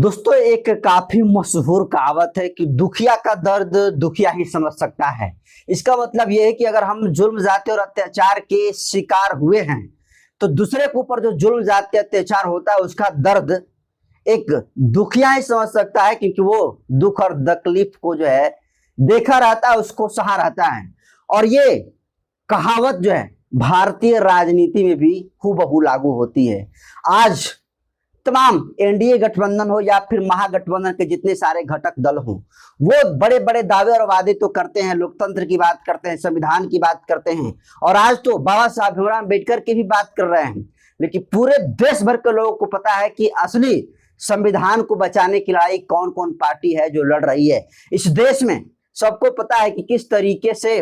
दोस्तों, एक काफी मशहूर कहावत है कि दुखिया का दर्द दुखिया ही समझ सकता है। इसका मतलब यह है कि अगर हम जुल्म जाति और अत्याचार के शिकार हुए हैं तो दूसरे के ऊपर जो जुल्म जाति अत्याचार होता है उसका दर्द एक दुखिया ही समझ सकता है, क्योंकि वो दुख और तकलीफ को जो है देखा रहता है, उसको सहा रहता है। और ये कहावत जो है भारतीय राजनीति में भी हूबहू लागू होती है। आज तमाम एनडीए गठबंधन हो या फिर महागठबंधन के जितने सारे घटक दल हो, वो बड़े बड़े दावे और वादे तो करते हैं, लोकतंत्र की बात करते हैं, संविधान की बात करते हैं, और आज तो बाबा साहब भीमराव अम्बेडकर की भी बात कर रहे हैं। लेकिन पूरे देश भर के लोगों को पता है कि असली संविधान को बचाने की लड़ाई कौन कौन पार्टी है जो लड़ रही है। इस देश में सबको पता है कि किस तरीके से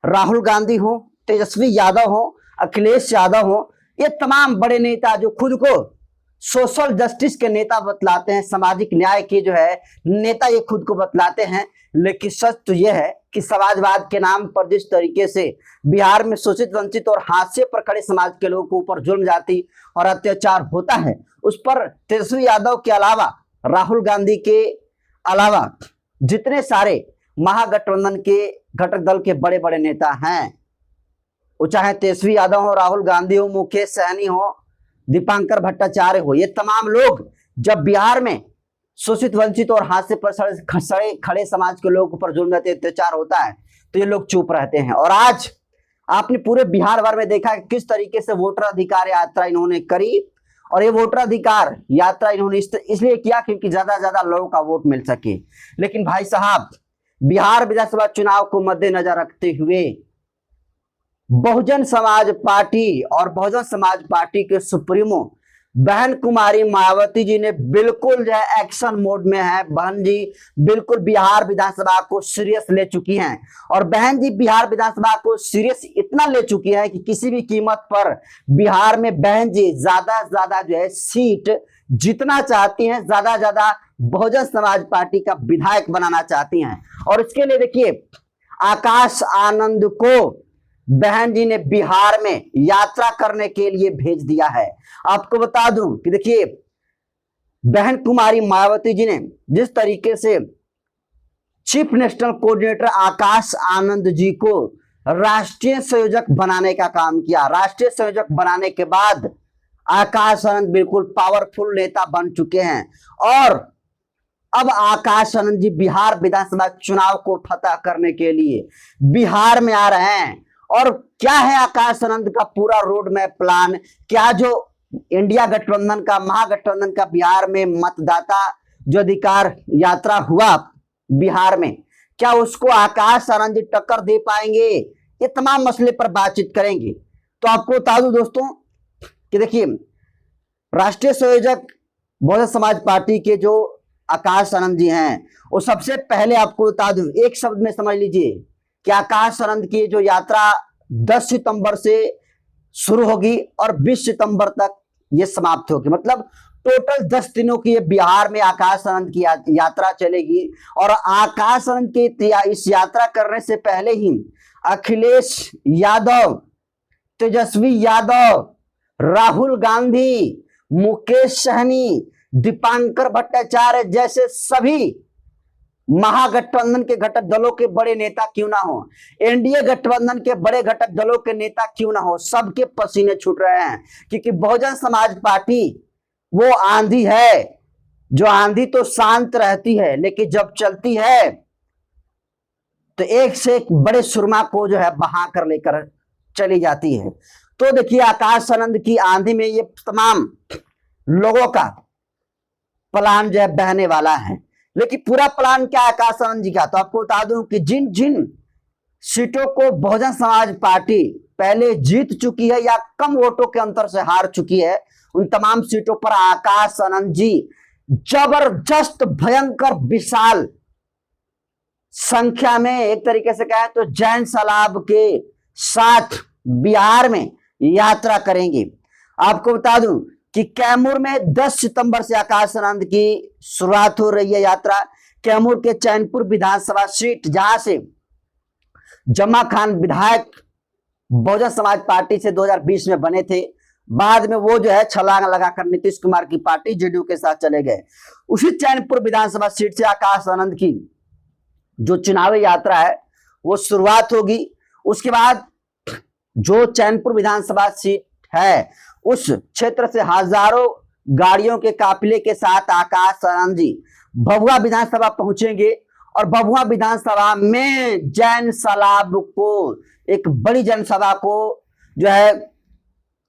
राहुल गांधी हो, तेजस्वी यादव हो, अखिलेश यादव हो, ये तमाम बड़े नेता जो खुद को सोशल जस्टिस के नेता बतलाते हैं, सामाजिक न्याय के जो है नेता ये खुद को बतलाते हैं। लेकिन सच तो यह है कि समाजवाद के नाम पर जिस तरीके से बिहार में शोषित, वंचित और हाशिए पर खड़े समाज के लोगों के ऊपर जुल्म जाति और अत्याचार होता है, उस पर तेजस्वी यादव के अलावा, राहुल गांधी के अलावा जितने सारे महागठबंधन के घटक दल के बड़े बड़े नेता हैं, वो चाहे तेजस्वी यादव हो, राहुल गांधी हो, मुकेश सहनी हो, दीपांकर भट्टाचार्य हो, ये तमाम लोग जब बिहार में शोषित, वंचित और हाथ से पर खड़े समाज के लोगों पर जुल्म अत्याचार होता है तो ये लोग चुप रहते हैं। और आज आपने पूरे बिहार भर में देखा कि किस तरीके से वोटर अधिकार यात्रा इन्होंने करी, और ये वोटर अधिकार यात्रा इन्होंने इसलिए किया क्योंकि ज्यादा से ज्यादा लोगों का वोट मिल सके। लेकिन भाई साहब, बिहार विधानसभा चुनाव को मद्देनजर रखते हुए बहुजन समाज पार्टी और बहुजन समाज पार्टी के सुप्रीमो बहन कुमारी मायावती जी ने बिल्कुल जो है एक्शन मोड में है। बहन जी बिल्कुल बिहार विधानसभा को सीरियस ले चुकी हैं, और बहन जी बिहार विधानसभा को सीरियस इतना ले चुकी है कि किसी भी कीमत पर बिहार में बहन जी ज्यादा से ज्यादा जो है सीट जीतना चाहती हैं, ज्यादा से ज्यादा बहुजन समाज पार्टी का विधायक बनाना चाहती हैं। और इसके लिए देखिए, आकाश आनंद को बहन जी ने बिहार में यात्रा करने के लिए भेज दिया है। आपको बता दूं कि देखिए, बहन कुमारी मायावती जी ने जिस तरीके से chief national coordinator Akash Anand ji को राष्ट्रीय संयोजक बनाने का काम किया, राष्ट्रीय संयोजक बनाने के बाद आकाश आनंद बिल्कुल पावरफुल नेता बन चुके हैं। और अब आकाश आनंद जी बिहार विधानसभा चुनाव को फतह करने के लिए बिहार में आ रहे हैं। और क्या है आकाश आनंद का पूरा रोड मैप प्लान? क्या जो इंडिया गठबंधन का, महागठबंधन का बिहार में मतदाता जो अधिकार यात्रा हुआ बिहार में, क्या उसको आकाश आनंद जी टक्कर दे पाएंगे? ये तमाम मसले पर बातचीत करेंगे। तो आपको बता दूं दोस्तों कि देखिए, राष्ट्रीय संयोजक बहुजन समाज पार्टी के जो आकाश आनंद जी हैं, वो सबसे पहले आपको बता दूं, एक शब्द में समझ लीजिए कि आकाश आनंद की जो यात्रा 10 सितंबर से शुरू होगी और 20 सितंबर तक ये समाप्त होगी। मतलब टोटल 10 दिनों की ये बिहार में आकाश आनंद की यात्रा चलेगी। और आकाश आनंद की इस यात्रा करने से पहले ही अखिलेश यादव, तेजस्वी यादव, राहुल गांधी, मुकेश सहनी, दीपांकर भट्टाचार्य जैसे सभी महागठबंधन के घटक दलों के बड़े नेता क्यों ना हो, एनडीए गठबंधन के बड़े घटक दलों के नेता क्यों ना हो, सबके पसीने छूट रहे हैं। क्योंकि बहुजन समाज पार्टी वो आंधी है, जो आंधी तो शांत रहती है लेकिन जब चलती है तो एक से एक बड़े सुरमा को जो है बहा कर लेकर चली जाती है। तो देखिए, आकाश आनंद की आंधी में ये तमाम लोगों का प्लान जो है बहने वाला है। लेकिन पूरा प्लान क्या है आकाश आनंद जी का? तो आपको बता दूं कि जिन जिन सीटों को बहुजन समाज पार्टी पहले जीत चुकी है या कम वोटों के अंतर से हार चुकी है, उन तमाम सीटों पर आकाश आनंद जी जबरदस्त, भयंकर, विशाल संख्या में, एक तरीके से कहें तो जैन सलाब के साथ बिहार में यात्रा करेंगे। आपको बता दूं कि कैमूर में 10 सितंबर से आकाश आनंद की शुरुआत हो रही है यात्रा। कैमूर के चैनपुर विधानसभा सीट, जहां से जमा खान विधायक बहुजन समाज पार्टी से 2020 में बने थे, बाद में वो जो है छलांग लगाकर नीतीश कुमार की पार्टी जेडीयू के साथ चले गए। उसी चैनपुर विधानसभा सीट से आकाश आनंद की जो चुनावी यात्रा है वो शुरुआत होगी। उसके बाद जो चैनपुर विधानसभा सीट है उस क्षेत्र से हजारों गाड़ियों के काफिले के साथ आकाश आनंद जी भभुआ विधानसभा पहुंचेंगे और भभुआ विधानसभा में जैन सलाब को एक बड़ी जनसभा को जो है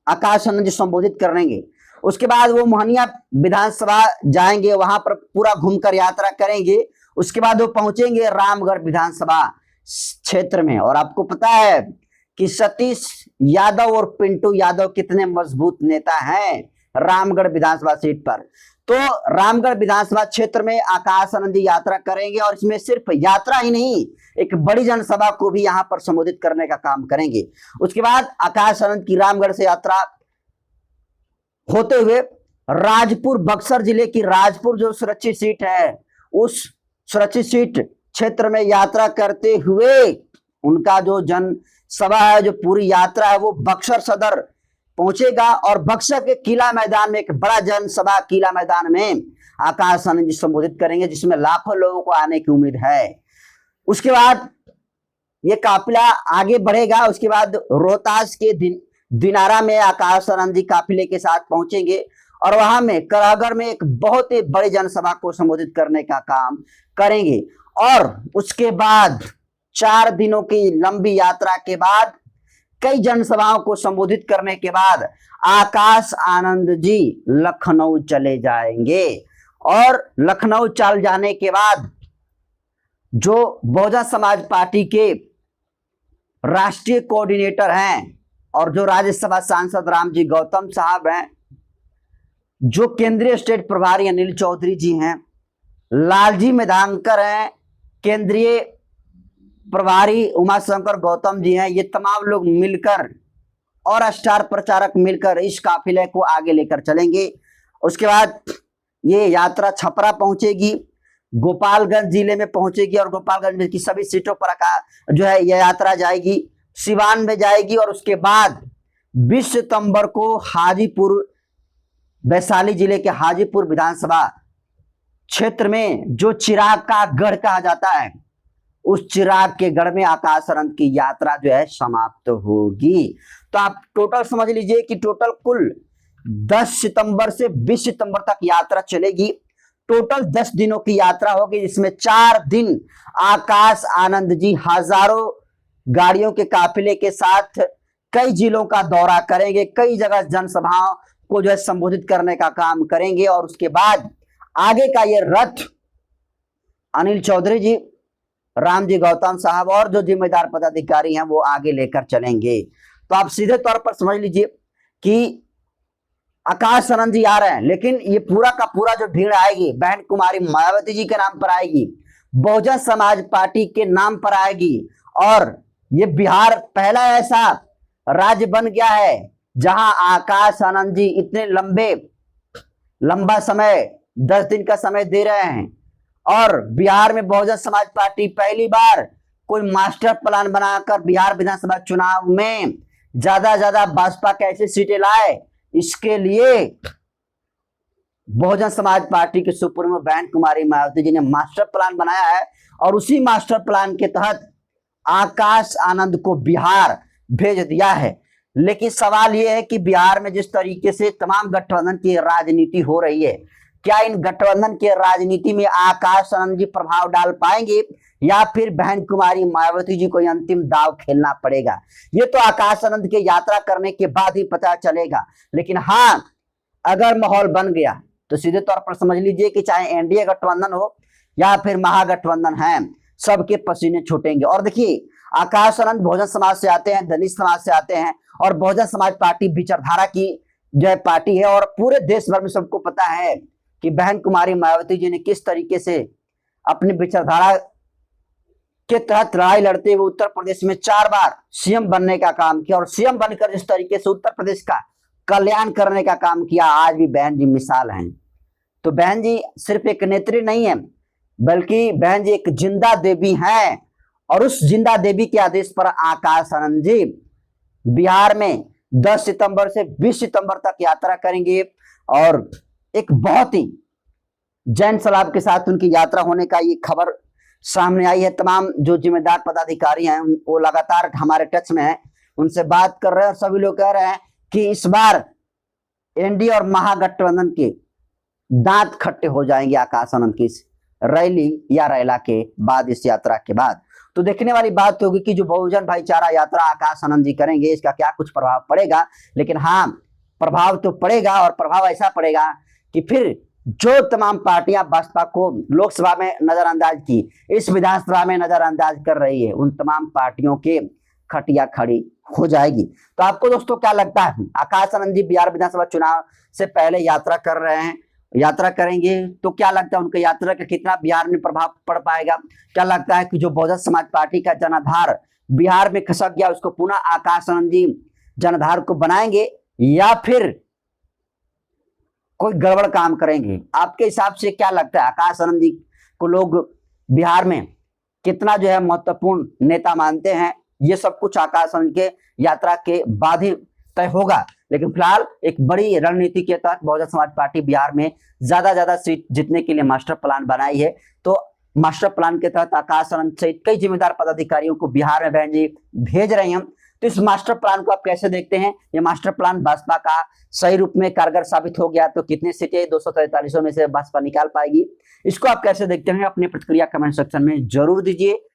आकाश आनंद जी संबोधित करेंगे। उसके बाद वो मोहनिया विधानसभा जाएंगे, वहां पर पूरा घूमकर यात्रा करेंगे। उसके बाद वो पहुंचेंगे रामगढ़ विधानसभा क्षेत्र में। और आपको पता है कि सतीश यादव और पिंटू यादव कितने मजबूत नेता हैं रामगढ़ विधानसभा सीट पर। तो रामगढ़ विधानसभा क्षेत्र में आकाश आनंद जी यात्रा करेंगे और इसमें सिर्फ यात्रा ही नहीं, एक बड़ी जनसभा को भी यहां पर संबोधित करने का काम करेंगे। उसके बाद आकाश आनंद की रामगढ़ से यात्रा होते हुए राजपुर, बक्सर जिले की राजपुर जो सुरक्षित सीट है उस सुरक्षित सीट क्षेत्र में यात्रा करते हुए उनका जो जनसभा है, जो पूरी यात्रा है वो बक्सर सदर पहुंचेगा और बक्सर के किला मैदान में एक बड़ा जनसभा किला मैदान में आकाश आनंद जी संबोधित करेंगे, जिसमें लाखों लोगों को आने की उम्मीद है। उसके बाद ये काफिला आगे बढ़ेगा। उसके बाद रोहतास के दिनारा में आकाश आनंद जी काफिले के साथ पहुंचेंगे और वहां में करागढ़ में एक बहुत ही बड़ी जनसभा को संबोधित करने का काम करेंगे। और उसके बाद 4 दिनों की लंबी यात्रा के बाद, कई जनसभाओं को संबोधित करने के बाद आकाश आनंद जी लखनऊ चले जाएंगे। और लखनऊ चल जाने के बाद जो बहुजन समाज पार्टी के राष्ट्रीय कोऑर्डिनेटर हैं और जो राज्यसभा सांसद रामजी गौतम साहब हैं, जो केंद्रीय स्टेट प्रभारी अनिल चौधरी जी हैं, लालजी मेधांकर हैं, केंद्रीय प्रभारी उमाशंकर गौतम जी हैं, ये तमाम लोग मिलकर और स्टार प्रचारक मिलकर इस काफिले को आगे लेकर चलेंगे। उसके बाद ये यात्रा छपरा पहुंचेगी, गोपालगंज जिले में पहुंचेगी और गोपालगंज की सभी सीटों पर जो है यह यात्रा जाएगी, सिवान में जाएगी। और उसके बाद 20 सितंबर को हाजीपुर, वैशाली जिले के हाजीपुर विधानसभा क्षेत्र में जो चिराग का गढ़ कहा जाता है, उस चिराग के गढ़ में आकाश आनंद की यात्रा जो है समाप्त होगी। तो आप टोटल समझ लीजिए कि टोटल कुल 10 सितंबर से 20 सितंबर तक यात्रा चलेगी। टोटल 10 दिनों की यात्रा होगी, जिसमें 4 दिन आकाश आनंद जी हजारों गाड़ियों के काफिले के साथ कई जिलों का दौरा करेंगे, कई जगह जनसभाओं को जो है संबोधित करने का काम करेंगे। और उसके बाद आगे का ये रथ अनिल चौधरी जी, रामजी गौतम साहब और जो जिम्मेदार पदाधिकारी हैं वो आगे लेकर चलेंगे। तो आप सीधे तौर पर समझ लीजिए कि आकाश आनंद जी आ रहे हैं, लेकिन ये पूरा का पूरा जो भीड़ आएगी बहन कुमारी मायावती जी के नाम पर आएगी, बहुजन समाज पार्टी के नाम पर आएगी। और ये बिहार पहला ऐसा राज्य बन गया है जहां आकाश आनंद जी इतने लंबा समय 10 दिन का समय दे रहे हैं। और बिहार में बहुजन समाज पार्टी पहली बार कोई मास्टर प्लान बनाकर बिहार विधानसभा चुनाव में ज्यादा भाजपा कैसे सीटें लाए, इसके लिए बहुजन समाज पार्टी के सुप्रीमो बहन कुमारी मायावती जी ने मास्टर प्लान बनाया है। और उसी मास्टर प्लान के तहत आकाश आनंद को बिहार भेज दिया है। लेकिन सवाल यह है कि बिहार में जिस तरीके से तमाम गठबंधन की राजनीति हो रही है, क्या इन गठबंधन के राजनीति में आकाश आनंद जी प्रभाव डाल पाएंगे या फिर बहन कुमारी मायावती जी को अंतिम दाव खेलना पड़ेगा? ये तो आकाश आनंद के यात्रा करने के बाद ही पता चलेगा। लेकिन हाँ, अगर माहौल बन गया तो सीधे तौर पर समझ लीजिए कि चाहे एनडीए गठबंधन हो या फिर महागठबंधन है, सबके पसीने छूटेंगे। और देखिए, आकाश आनंद बहुजन समाज से आते हैं, दलित समाज से आते हैं और बहुजन समाज पार्टी विचारधारा की जो पार्टी है। और पूरे देश भर में सबको पता है कि बहन कुमारी मायावती जी ने किस तरीके से अपनी विचारधारा के तहत लड़ाई लड़ते हुए उत्तर प्रदेश में 4 बार सीएम बनने का काम किया और सीएम बनकर जिस तरीके से उत्तर प्रदेश का कल्याण करने का काम किया, आज भी बहन जी मिसाल हैं। तो बहन जी सिर्फ एक नेत्री नहीं है, बल्कि बहन जी एक जिंदा देवी हैं। और उस जिंदा देवी के आदेश पर आकाश आनंद जी बिहार में 10 सितंबर से 20 सितंबर तक यात्रा करेंगे और एक बहुत ही जैन सलाब के साथ उनकी यात्रा होने का ये खबर सामने आई है। तमाम जो जिम्मेदार पदाधिकारी हैं वो लगातार हमारे टच में हैं, उनसे बात कर रहे हैं और सभी लोग कह रहे हैं कि इस बार एनडीए और महागठबंधन के दांत खट्टे हो जाएंगे आकाश आनंद की इस रैली या रैला के बाद, इस यात्रा के बाद। तो देखने वाली बात होगी कि जो बहुजन भाईचारा यात्रा आकाश आनंद जी करेंगे इसका क्या कुछ प्रभाव पड़ेगा। लेकिन हाँ, प्रभाव तो पड़ेगा, और प्रभाव ऐसा पड़ेगा कि फिर जो तमाम पार्टियां बसपा को लोकसभा में नजरअंदाज की, इस विधानसभा में नजरअंदाज कर रही है, उन तमाम पार्टियों के खटिया खड़ी हो जाएगी। तो आपको दोस्तों क्या लगता है, आकाश आनंद जी बिहार विधानसभा चुनाव से पहले यात्रा कर रहे हैं, यात्रा करेंगे, तो क्या लगता है उनके यात्रा का कितना बिहार में प्रभाव पड़ पाएगा? क्या लगता है कि जो बहुजन समाज पार्टी का जनाधार बिहार में खसक गया उसको पुनः आकाश आनंद जी जनाधार को बनाएंगे या फिर कोई गड़बड़ काम करेंगे? आपके हिसाब से क्या लगता है, आकाश आनंद जी को लोग बिहार में कितना जो है महत्वपूर्ण नेता मानते हैं? ये सब कुछ आकाश आनंद के यात्रा के बाद ही तय होगा। लेकिन फिलहाल एक बड़ी रणनीति के तहत बहुजन समाज पार्टी बिहार में ज्यादा सीट जीतने के लिए मास्टर प्लान बनाई है। तो मास्टर प्लान के तहत आकाश आनंद सहित कई जिम्मेदार पदाधिकारियों को बिहार में भेज रहे हैं। तो इस मास्टर प्लान को आप कैसे देखते हैं? ये मास्टर प्लान बसपा का सही रूप में कारगर साबित हो गया तो कितने सीटें 243 में से बसपा निकाल पाएगी? इसको आप कैसे देखते हैं? अपनी प्रतिक्रिया कमेंट सेक्शन में जरूर दीजिए।